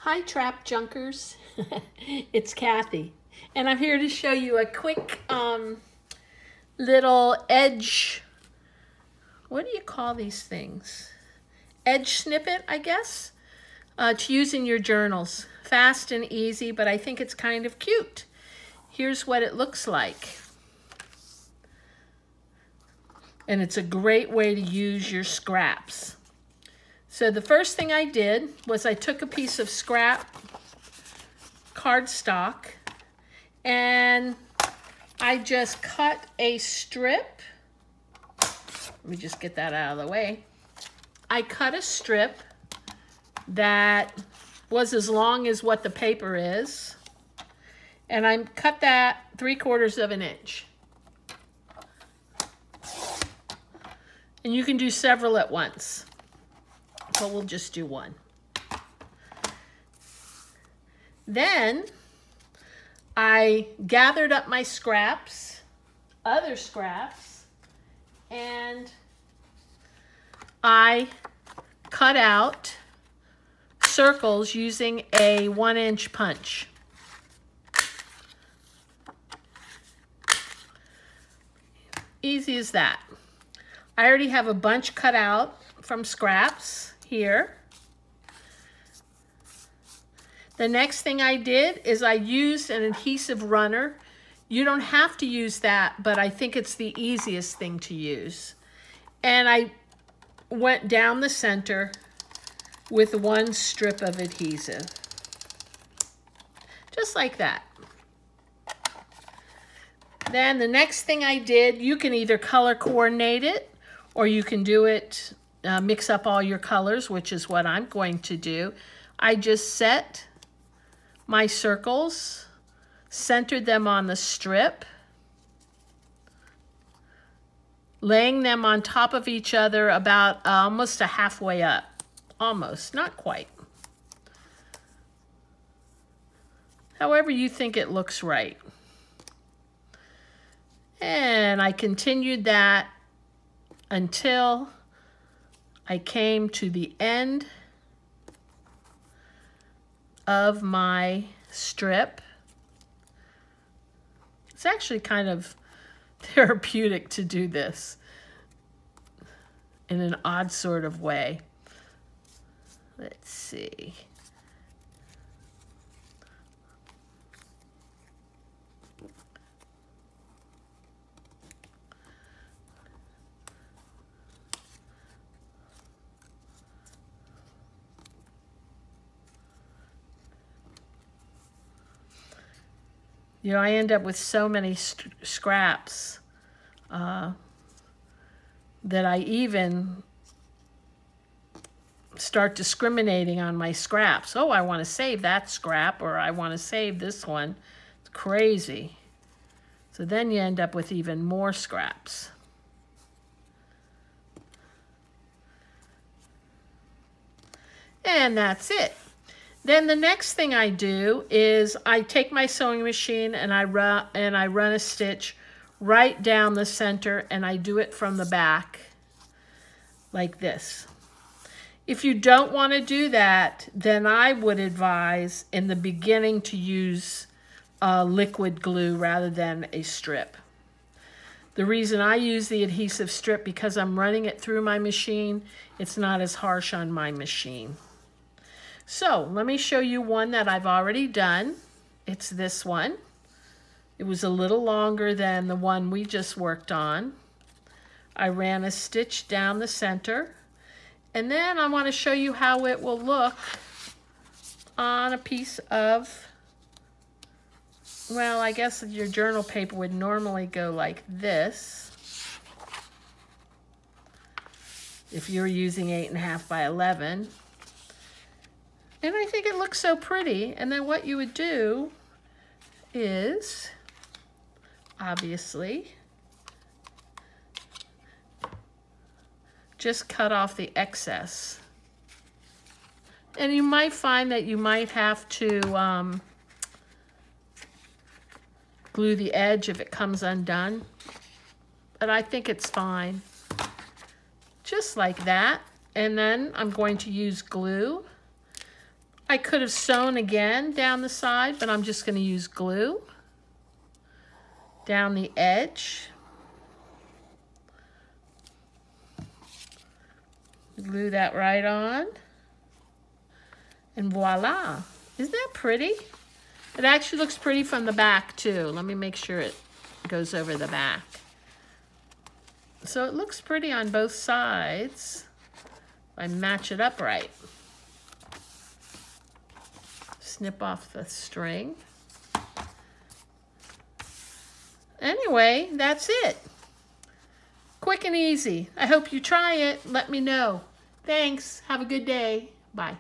Hi Trap Junkers, it's Kathy, and I'm here to show you a quick little edge, what do you call these things? Edge snippet, I guess, to use in your journals. Fast and easy, but I think it's kind of cute. Here's what it looks like. And it's a great way to use your scraps. So the first thing I did was I took a piece of scrap cardstock and I just cut a strip. Let me just get that out of the way. I cut a strip that was as long as what the paper is, and I cut that 3/4 of an inch. And you can do several at once, but we'll just do one. Then I gathered up my scraps, other scraps, and I cut out circles using a 1-inch punch. Easy as that. I already have a bunch cut out from scraps here. The next thing I did is I used an adhesive runner. You don't have to use that, but I think it's the easiest thing to use. And I went down the center with one strip of adhesive. Just like that. Then the next thing I did, you can either color coordinate it, or you can do it, mix up all your colors, which is what I'm going to do. I just set my circles, centered them on the strip, laying them on top of each other about almost a halfway up. Almost, not quite. However you think it looks right. And I continued that until I came to the end of my strip. It's actually kind of therapeutic to do this in an odd sort of way. Let's see. You know, I end up with so many scraps that I even start discriminating on my scraps. Oh, I want to save that scrap, or I want to save this one. It's crazy. So then you end up with even more scraps. And that's it. Then the next thing I do is I take my sewing machine and I run a stitch right down the center, and I do it from the back like this. If you don't want to do that, then I would advise in the beginning to use liquid glue rather than a strip. The reason I use the adhesive strip, because I'm running it through my machine, it's not as harsh on my machine. So let me show you one that I've already done. It's this one. It was a little longer than the one we just worked on. I ran a stitch down the center, and then I want to show you how it will look on a piece of, well, I guess your journal paper would normally go like this. If you're using 8.5 by 11. And I think it looks so pretty. And then what you would do is, obviously, just cut off the excess. And you might find that you might have to glue the edge if it comes undone. But I think it's fine. Just like that. And then I'm going to use glue I could have sewn again down the side, but I'm just going to use glue down the edge. Glue that right on. And voila. Isn't that pretty? It actually looks pretty from the back too. Let me make sure it goes over the back. So it looks pretty on both sides. I match it up right. Snip off the string. Anyway, that's it. Quick and easy. I hope you try it. Let me know. Thanks. Have a good day. Bye.